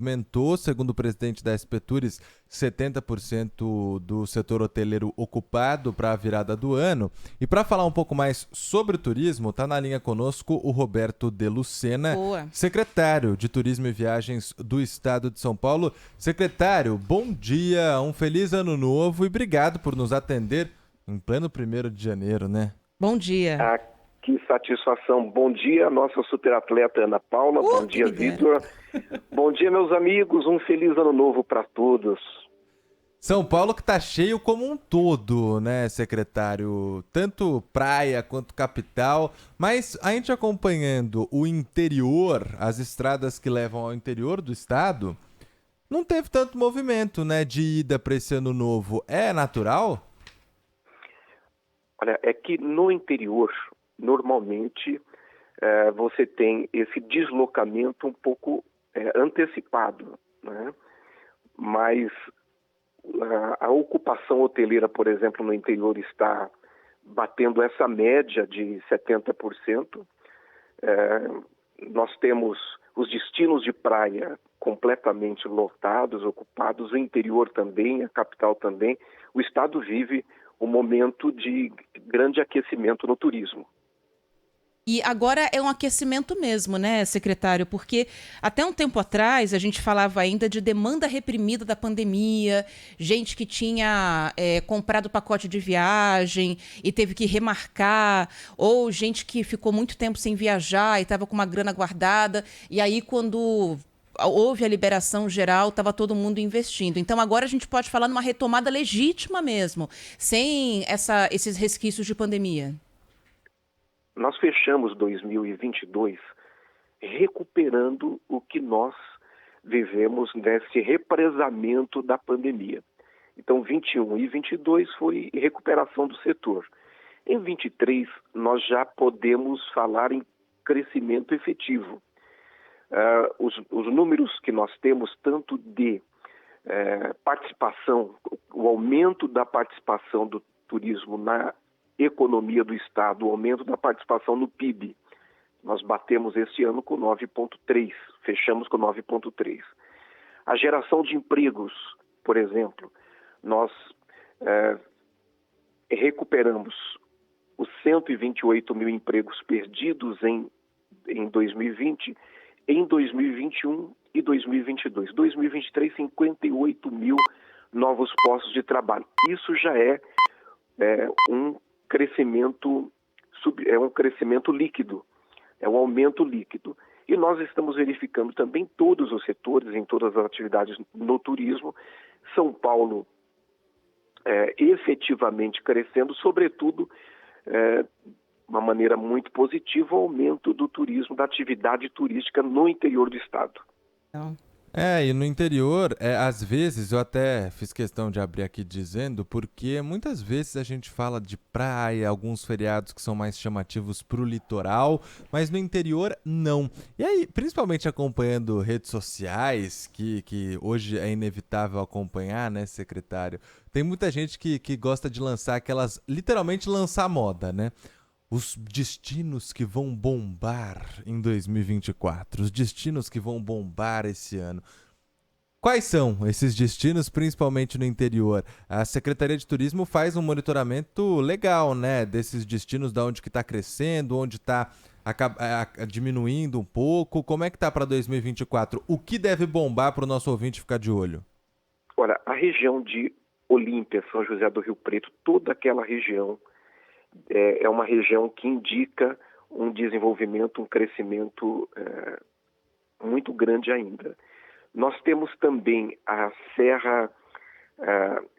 Aumentou, segundo o presidente da SP Tours, 70% do setor hoteleiro ocupado para a virada do ano. E para falar um pouco mais sobre o turismo, está na linha conosco o Roberto de Lucena, Boa. secretário de Turismo e Viagens do Estado de São Paulo. Secretário, bom dia, um feliz ano novo e obrigado por nos atender em pleno 1º de janeiro, né? Bom dia. Ah, que satisfação. Bom dia, nossa superatleta Ana Paula. Bom dia, Quem dera. Vitor. Bom dia, meus amigos. Um feliz ano novo para todos. São Paulo que tá cheio como um todo, né, secretário? Tanto praia quanto capital, mas a gente acompanhando o interior, as estradas que levam ao interior do estado, não teve tanto movimento, né, de ida para esse ano novo. É natural? Olha, é que no interior, normalmente, você tem esse deslocamento um pouco antecipado, né? Mas a ocupação hoteleira, por exemplo, no interior está batendo essa média de 70%. Nós temos os destinos de praia completamente lotados, ocupados, o interior também, a capital também. O estado vive um momento de grande aquecimento no turismo. E agora é um aquecimento mesmo, né, secretário? Porque até um tempo atrás a gente falava ainda de demanda reprimida da pandemia, gente que tinha comprado pacote de viagem e teve que remarcar, ou gente que ficou muito tempo sem viajar e estava com uma grana guardada, e aí quando houve a liberação geral, estava todo mundo investindo. Então agora a gente pode falar numa retomada legítima mesmo, sem esses resquícios de pandemia. Nós fechamos 2022 recuperando o que nós vivemos nesse represamento da pandemia. Então, 21 e 22 foi recuperação do setor. Em 23, nós já podemos falar em crescimento efetivo. Os números que nós temos, tanto de participação, o aumento da participação do turismo na economia do Estado, o aumento da participação no PIB. Nós batemos este ano com 9,3, fechamos com 9,3. A geração de empregos, por exemplo, nós recuperamos os 128 mil empregos perdidos em 2020, em 2021 e 2022. 2023, 58 mil novos postos de trabalho. Isso já é um crescimento líquido, é um aumento líquido. E nós estamos verificando também todos os setores, em todas as atividades no turismo, São Paulo efetivamente crescendo, sobretudo, de uma maneira muito positiva, o aumento do turismo, da atividade turística no interior do estado. Então, E no interior, às vezes, eu até fiz questão de abrir aqui dizendo, porque muitas vezes a gente fala de praia, alguns feriados que são mais chamativos pro litoral, mas no interior, não. E aí, principalmente acompanhando redes sociais, que hoje é inevitável acompanhar, né, secretário? Tem muita gente que gosta de lançar literalmente lançar moda, né? Os destinos que vão bombar em 2024, os destinos que vão bombar esse ano. Quais são esses destinos, principalmente no interior? A Secretaria de Turismo faz um monitoramento legal, né, desses destinos, de onde que está crescendo, onde está diminuindo um pouco. Como é que está para 2024? O que deve bombar para o nosso ouvinte ficar de olho? Olha, a região de Olímpia, São José do Rio Preto, toda aquela região é uma região que indica um desenvolvimento, um crescimento muito grande ainda. Nós temos também a Serra,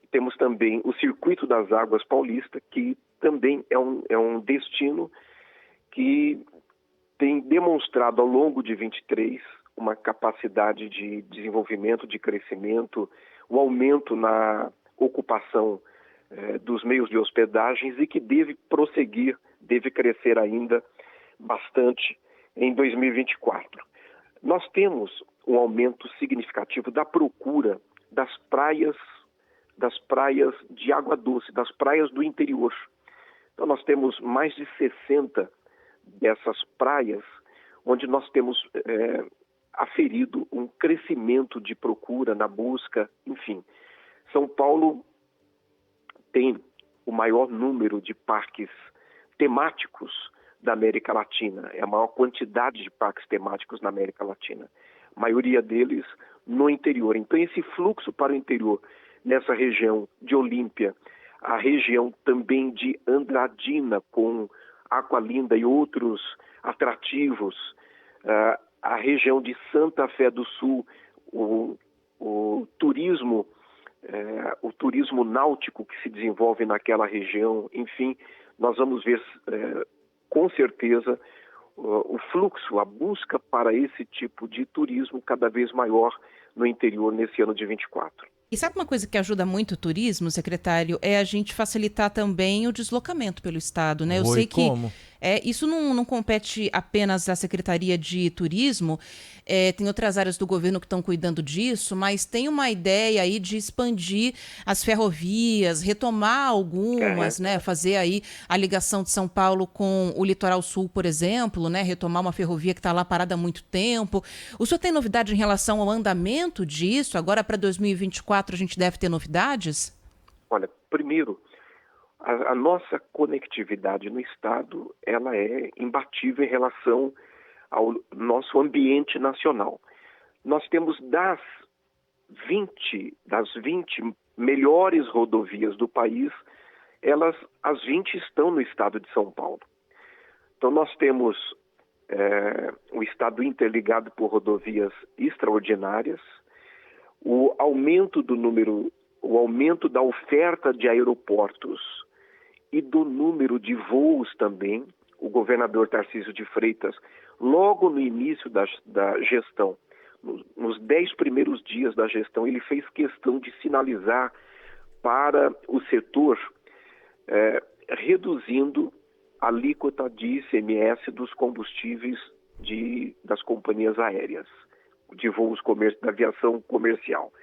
temos também o Circuito das Águas Paulista, que também é um destino que tem demonstrado ao longo de 23 uma capacidade de desenvolvimento, de crescimento, o aumento na ocupação dos meios de hospedagens e que deve prosseguir, deve crescer ainda bastante em 2024. Nós temos um aumento significativo da procura das praias de água doce, das praias do interior. Então nós temos mais de 60 dessas praias, onde nós temos aferido um crescimento de procura na busca, enfim. São Paulo tem o maior número de parques temáticos da América Latina, é a maior quantidade de parques temáticos na América Latina, a maioria deles no interior. Então esse fluxo para o interior, nessa região de Olímpia, a região também de Andradina, com Aqualinda e outros atrativos, a região de Santa Fé do Sul, o turismo náutico que se desenvolve naquela região, enfim, nós vamos ver com certeza o fluxo, a busca para esse tipo de turismo cada vez maior no interior nesse ano de 24. E sabe uma coisa que ajuda muito o turismo, secretário? É a gente facilitar também o deslocamento pelo estado, né? Eu sei que como? isso não compete apenas à Secretaria de Turismo, tem outras áreas do governo que estão cuidando disso, mas tem uma ideia aí de expandir as ferrovias, retomar algumas, né? Fazer aí a ligação de São Paulo com o Litoral Sul, por exemplo, né? Retomar uma ferrovia que está lá parada há muito tempo. O senhor tem novidade em relação ao andamento disso? Agora para 2024 a gente deve ter novidades? Olha, primeiro, a nossa conectividade no estado, ela é imbatível em relação ao nosso ambiente nacional. Nós temos das 20 melhores rodovias do país, as 20 estão no estado de São Paulo. Então nós temos o estado interligado por rodovias extraordinárias, o aumento da oferta de aeroportos e do número de voos também. O governador Tarcísio de Freitas, logo no início da gestão, nos 10 primeiros dias da gestão, ele fez questão de sinalizar para o setor, reduzindo a alíquota de ICMS dos combustíveis das companhias aéreas, de voos da aviação comercial.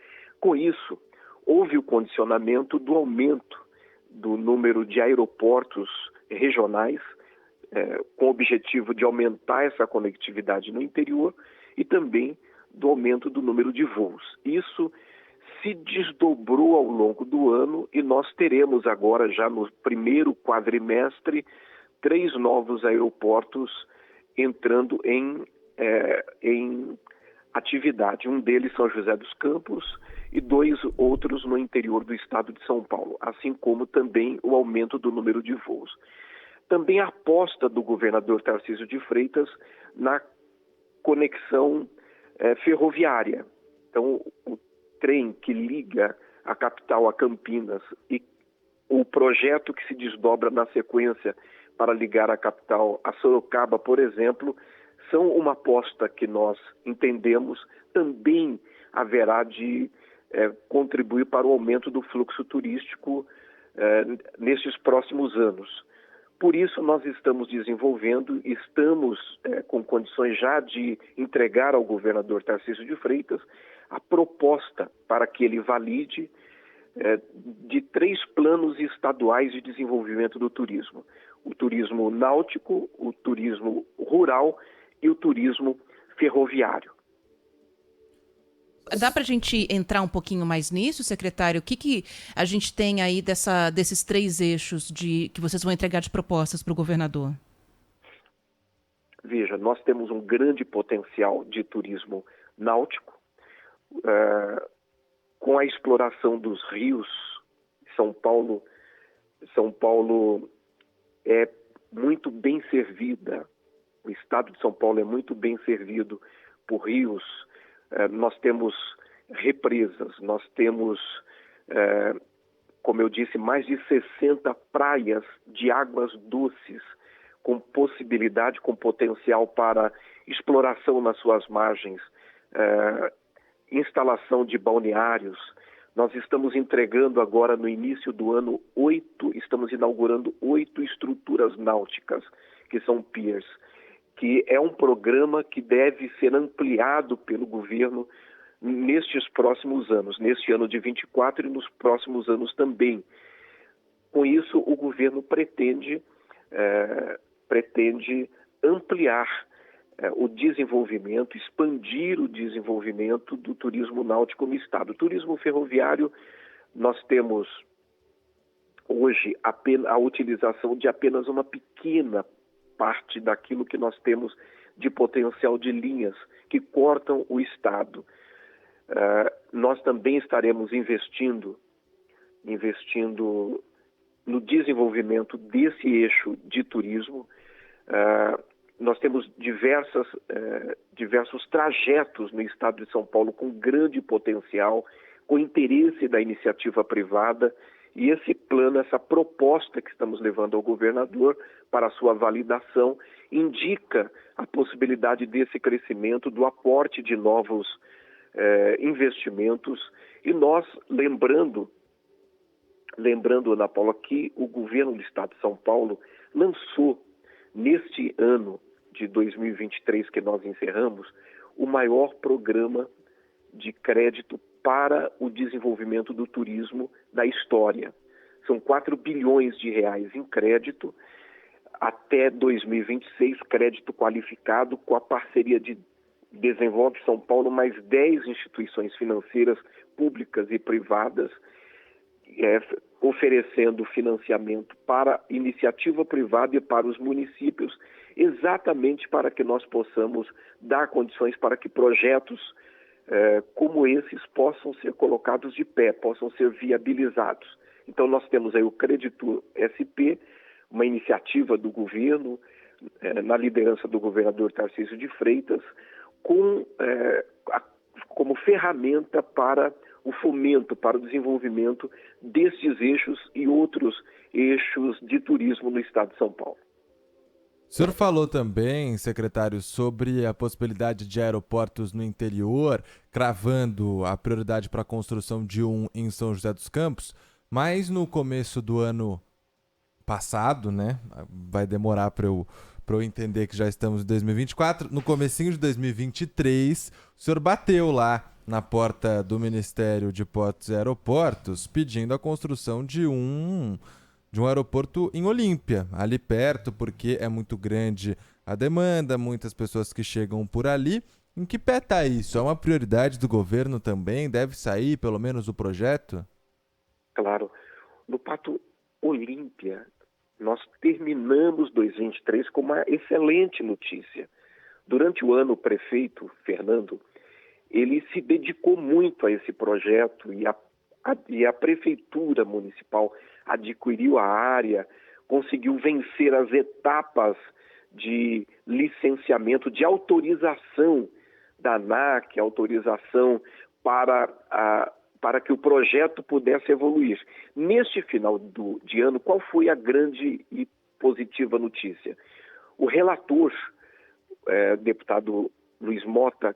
Com isso, houve o condicionamento do aumento do número de aeroportos regionais, com o objetivo de aumentar essa conectividade no interior e também do aumento do número de voos. Isso se desdobrou ao longo do ano e nós teremos agora, já no primeiro quadrimestre, 3 novos aeroportos entrando em atividade. Um deles São José dos Campos e 2 outros no interior do estado de São Paulo, assim como também o aumento do número de voos. Também a aposta do governador Tarcísio de Freitas na conexão ferroviária. Então, o trem que liga a capital a Campinas e o projeto que se desdobra na sequência para ligar a capital a Sorocaba, por exemplo, são uma aposta que nós entendemos também haverá de contribuir para o aumento do fluxo turístico nesses próximos anos. Por isso, nós estamos desenvolvendo, estamos com condições já de entregar ao governador Tarcísio de Freitas a proposta para que ele valide de 3 planos estaduais de desenvolvimento do turismo. O turismo náutico, o turismo rural e o turismo ferroviário. Dá para a gente entrar um pouquinho mais nisso, secretário? O que a gente tem aí desses 3 eixos que vocês vão entregar de propostas para o governador? Veja, nós temos um grande potencial de turismo náutico, com a exploração dos rios. São Paulo é muito bem servida, o estado de São Paulo é muito bem servido por rios. Nós temos represas, nós temos, como eu disse, mais de 60 praias de águas doces, com possibilidade, com potencial para exploração nas suas margens, instalação de balneários. Nós estamos entregando agora, no início do ano, estamos inaugurando 8 estruturas náuticas, que são piers, que é um programa que deve ser ampliado pelo governo nestes próximos anos, neste ano de 24 e nos próximos anos também. Com isso, o governo pretende ampliar o desenvolvimento, expandir o desenvolvimento do turismo náutico no estado. O turismo ferroviário, nós temos hoje a utilização de apenas uma pequena parte daquilo que nós temos de potencial de linhas que cortam o estado. Nós também estaremos investindo no desenvolvimento desse eixo de turismo. Nós temos diversos trajetos no estado de São Paulo com grande potencial, com interesse da iniciativa privada, e esse plano, essa proposta que estamos levando ao governador para a sua validação, indica a possibilidade desse crescimento, do aporte de novos investimentos. E nós, lembrando, Ana Paula, que o governo do estado de São Paulo lançou, neste ano de 2023 que nós encerramos, o maior programa de crédito para o desenvolvimento do turismo da história. São 4 bilhões de reais em crédito até 2026, crédito qualificado, com a parceria de Desenvolve São Paulo, mais 10 instituições financeiras públicas e privadas, oferecendo financiamento para iniciativa privada e para os municípios, exatamente para que nós possamos dar condições para que projetos como esses possam ser colocados de pé, possam ser viabilizados. Então nós temos aí o Crédito SP, uma iniciativa do governo, na liderança do governador Tarcísio de Freitas, como ferramenta para o fomento, para o desenvolvimento destes eixos e outros eixos de turismo no estado de São Paulo. O senhor falou também, secretário, sobre a possibilidade de aeroportos no interior, cravando a prioridade para a construção de um em São José dos Campos, mas no começo do ano passado, né? Vai demorar para eu entender que já estamos em 2024. No comecinho de 2023, o senhor bateu lá na porta do Ministério de Portos e Aeroportos pedindo a construção de um aeroporto em Olímpia, ali perto, porque é muito grande a demanda, muitas pessoas que chegam por ali. Em que pé está isso? É uma prioridade do governo também? Deve sair pelo menos o projeto? Claro. No Pato Olímpia, nós terminamos 2023 com uma excelente notícia. Durante o ano, o prefeito Fernando, ele se dedicou muito a esse projeto e a prefeitura municipal adquiriu a área, conseguiu vencer as etapas de licenciamento, de autorização da ANAC, autorização para que o projeto pudesse evoluir. Neste final de ano, qual foi a grande e positiva notícia? O relator, deputado Luiz Mota,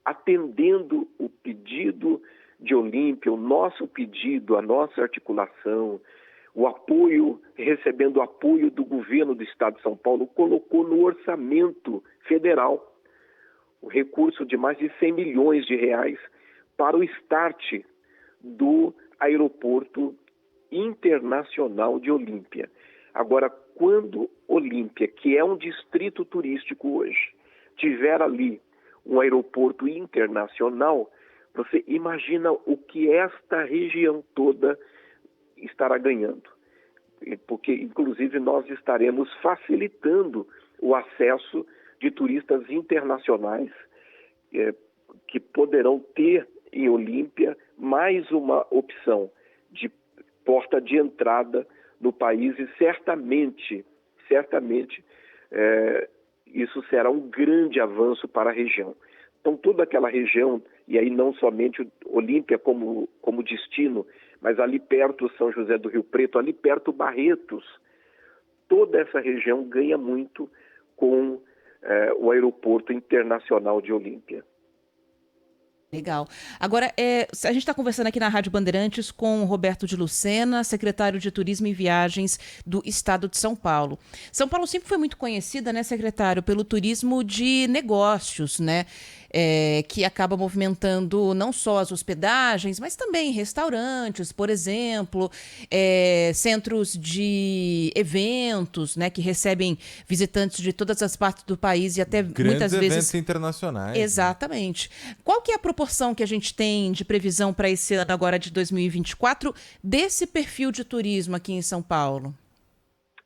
atendendo o pedido de Olímpia, o nosso pedido, a nossa articulação, o apoio, recebendo o apoio do governo do estado de São Paulo, colocou no orçamento federal o recurso de mais de 100 milhões de reais para o start do aeroporto internacional de Olímpia. Agora, quando Olímpia, que é um distrito turístico hoje, tiver ali um aeroporto internacional, você imagina o que esta região toda estará ganhando. Porque, inclusive, nós estaremos facilitando o acesso de turistas internacionais que poderão ter em Olímpia mais uma opção de porta de entrada no país e certamente isso será um grande avanço para a região. Então toda aquela região, e aí não somente Olímpia como destino, mas ali perto São José do Rio Preto, ali perto Barretos, toda essa região ganha muito com o aeroporto internacional de Olímpia. Legal. Agora, a gente está conversando aqui na Rádio Bandeirantes com o Roberto de Lucena, secretário de Turismo e Viagens do Estado de São Paulo. São Paulo sempre foi muito conhecida, né, secretário, pelo turismo de negócios, né? que acaba movimentando não só as hospedagens, mas também restaurantes, por exemplo, centros de eventos, né, que recebem visitantes de todas as partes do país e até Grandes muitas eventos vezes. internacionais. Né? Exatamente. Qual que é a proporção que a gente tem de previsão para esse ano agora de 2024 desse perfil de turismo aqui em São Paulo?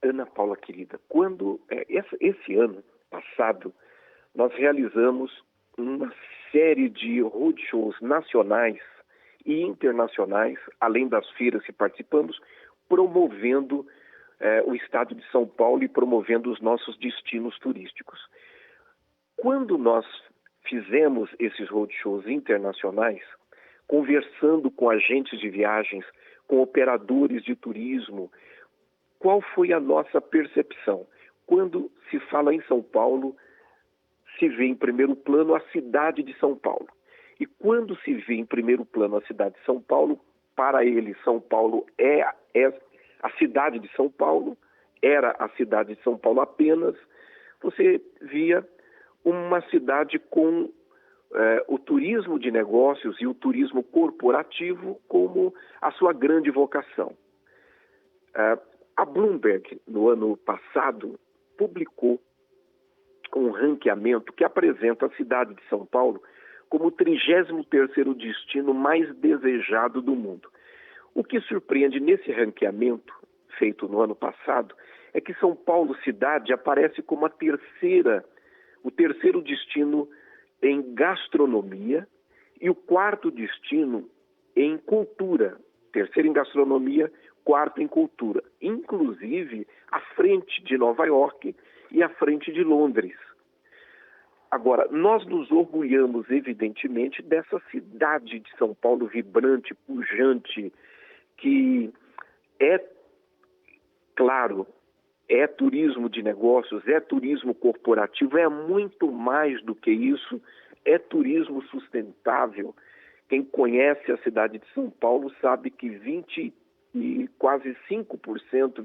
Ana Paula, querida, quando esse ano passado nós realizamos uma série de roadshows nacionais e internacionais, além das feiras que participamos, promovendo o estado de São Paulo e promovendo os nossos destinos turísticos. Quando nós fizemos esses roadshows internacionais, conversando com agentes de viagens, com operadores de turismo, qual foi a nossa percepção? Quando se fala em São Paulo, se vê em primeiro plano a cidade de São Paulo. E quando se vê em primeiro plano a cidade de São Paulo, para ele, São Paulo é a cidade de São Paulo, era a cidade de São Paulo apenas, você via uma cidade com o turismo de negócios e o turismo corporativo como a sua grande vocação. A Bloomberg, no ano passado, publicou um ranqueamento que apresenta a cidade de São Paulo como o 33º destino mais desejado do mundo. O que surpreende nesse ranqueamento, feito no ano passado, é que São Paulo cidade aparece como o terceiro destino em gastronomia e o quarto destino em cultura. Terceiro em gastronomia, quarto em cultura. Inclusive à frente de Nova York e à frente de Londres. Agora, nós nos orgulhamos, evidentemente, dessa cidade de São Paulo vibrante, pujante, que é, claro, é turismo de negócios, é turismo corporativo, é muito mais do que isso, é turismo sustentável. Quem conhece a cidade de São Paulo sabe que quase 5%,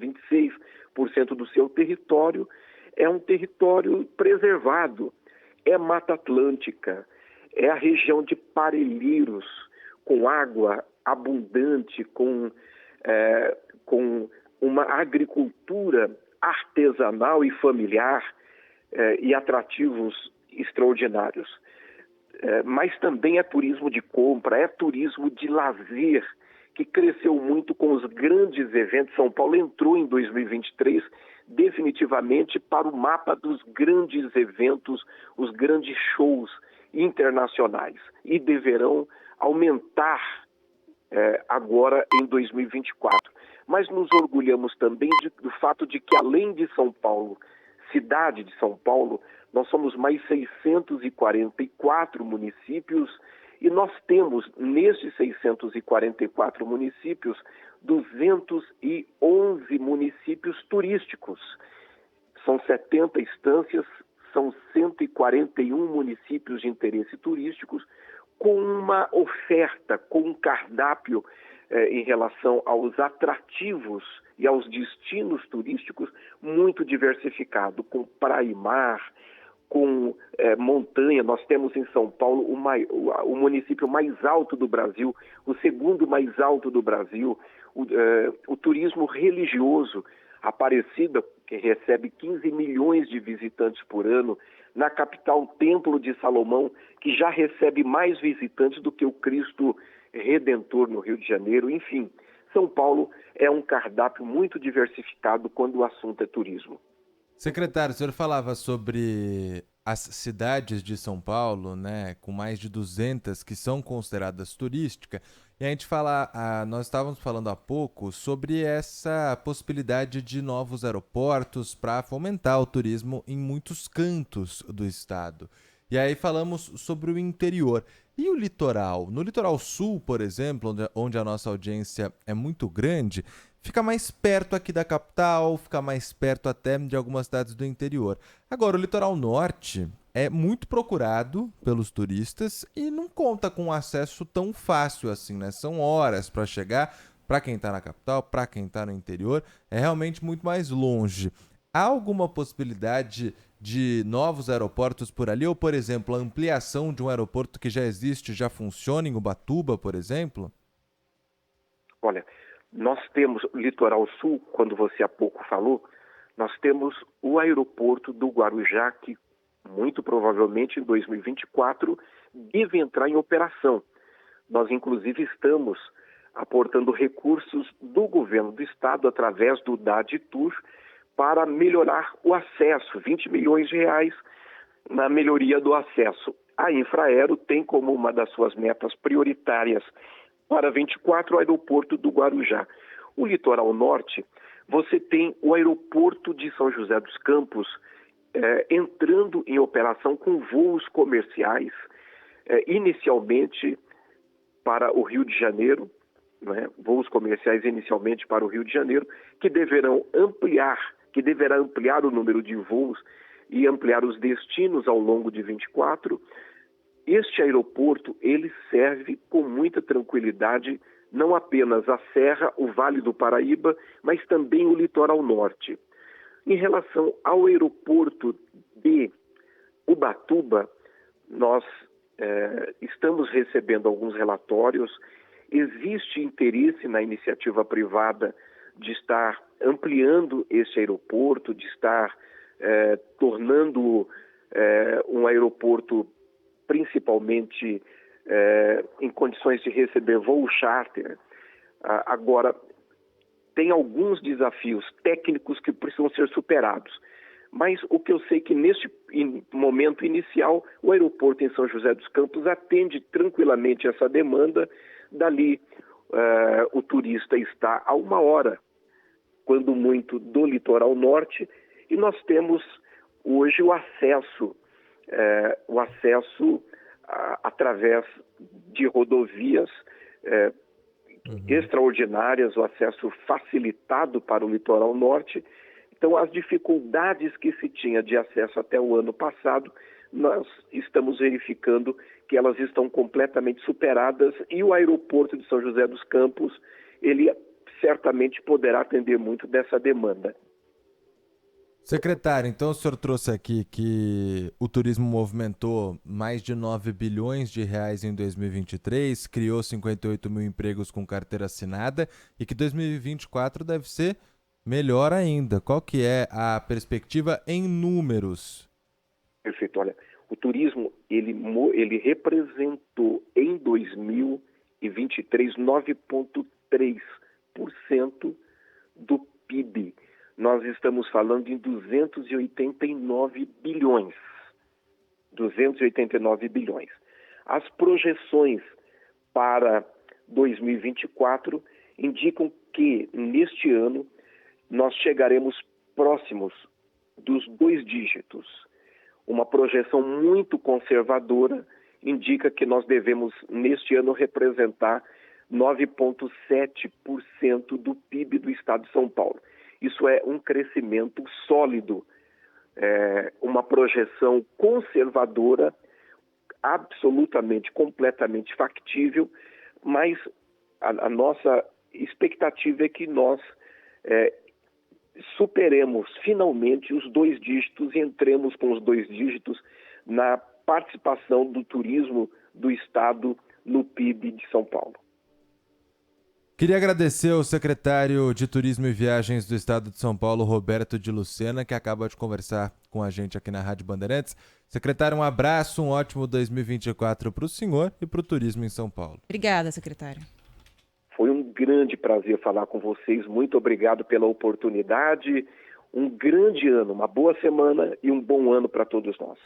26% do seu território é um território preservado. É Mata Atlântica, é a região de Parelheiros, com água abundante, com uma agricultura artesanal e familiar e atrativos extraordinários. Mas também é turismo de compra, é turismo de lazer, que cresceu muito com os grandes eventos. São Paulo entrou em 2023 definitivamente para o mapa dos grandes eventos, os grandes shows internacionais, e deverão aumentar agora em 2024. Mas nos orgulhamos também do fato de que, além de São Paulo, cidade de São Paulo, nós somos mais 644 municípios e nós temos, nesses 644 municípios, 211 municípios turísticos. São 70 estâncias, são 141 municípios de interesse turísticos, com uma oferta, com um cardápio em relação aos atrativos e aos destinos turísticos muito diversificado, com praia e mar, com montanha. Nós temos em São Paulo o município mais alto do Brasil, o segundo mais alto do Brasil, o turismo religioso, Aparecida, que recebe 15 milhões de visitantes por ano, na capital, Templo de Salomão, que já recebe mais visitantes do que o Cristo Redentor no Rio de Janeiro. Enfim, São Paulo é um cardápio muito diversificado quando o assunto é turismo. Secretário, o senhor falava sobre as cidades de São Paulo, né, com mais de 200 que são consideradas turísticas, e a gente nós estávamos falando há pouco sobre essa possibilidade de novos aeroportos para fomentar o turismo em muitos cantos do estado. E aí falamos sobre o interior. E o litoral? No litoral sul, por exemplo, onde a nossa audiência é muito grande, fica mais perto aqui da capital, fica mais perto até de algumas cidades do interior. Agora, o litoral norte é muito procurado pelos turistas e não conta com acesso tão fácil assim, né? São horas para chegar, para quem está na capital, para quem está no interior, é realmente muito mais longe. Há alguma possibilidade de novos aeroportos por ali? Ou, por exemplo, a ampliação de um aeroporto que já existe, já funciona em Ubatuba, por exemplo? Olha, nós temos o Litoral Sul, quando você há pouco falou, nós temos o aeroporto do Guarujá, que muito provavelmente em 2024 deve entrar em operação. Nós, inclusive, estamos aportando recursos do governo do estado através do DADTUR para melhorar o acesso, 20 milhões de reais na melhoria do acesso. A Infraero tem como uma das suas metas prioritárias para 24 o aeroporto do Guarujá. O litoral norte, você tem o aeroporto de São José dos Campos entrando em operação com voos comerciais, inicialmente para o Rio de Janeiro, né? Voos comerciais inicialmente para o Rio de Janeiro, que deverá ampliar o número de voos e ampliar os destinos ao longo de 24. Este aeroporto, ele serve com muita tranquilidade não apenas a Serra, o Vale do Paraíba, mas também o litoral norte. Em relação ao aeroporto de Ubatuba, nós estamos recebendo alguns relatórios. Existe interesse na iniciativa privada de estar ampliando esse aeroporto, de estar tornando um aeroporto principalmente em condições de receber voo charter. Agora, tem alguns desafios técnicos que precisam ser superados. Mas o que eu sei é que neste momento inicial, o aeroporto em São José dos Campos atende tranquilamente essa demanda. Dali, o turista está a 1 hora, quando muito, do litoral norte, e nós temos hoje o acesso através de rodovias extraordinárias, o acesso facilitado para o litoral norte. Então, as dificuldades que se tinha de acesso até o ano passado, nós estamos verificando que elas estão completamente superadas, e o aeroporto de São José dos Campos, ele certamente poderá atender muito dessa demanda. Secretário, então o senhor trouxe aqui que o turismo movimentou mais de 9 bilhões de reais em 2023, criou 58 mil empregos com carteira assinada e que 2024 deve ser melhor ainda. Qual que é a perspectiva em números? Perfeito. Olha, o turismo, ele representou em 2023 9,3% do PIB. Nós estamos falando em 289 bilhões. 289 bilhões. As projeções para 2024 indicam que, neste ano, nós chegaremos próximos dos 2 dígitos. Uma projeção muito conservadora indica que nós devemos, neste ano, representar 9,7% do PIB do estado de São Paulo. Isso é um crescimento sólido, uma projeção conservadora, absolutamente, completamente factível, mas a nossa expectativa é que nós superemos finalmente os 2 dígitos e entremos com os 2 dígitos na participação do turismo do estado no PIB de São Paulo. Queria agradecer ao secretário de Turismo e Viagens do Estado de São Paulo, Roberto de Lucena, que acaba de conversar com a gente aqui na Rádio Bandeirantes. Secretário, um abraço, um ótimo 2024 para o senhor e para o turismo em São Paulo. Obrigada, secretário. Foi um grande prazer falar com vocês. Muito obrigado pela oportunidade. Um grande ano, uma boa semana e um bom ano para todos nós.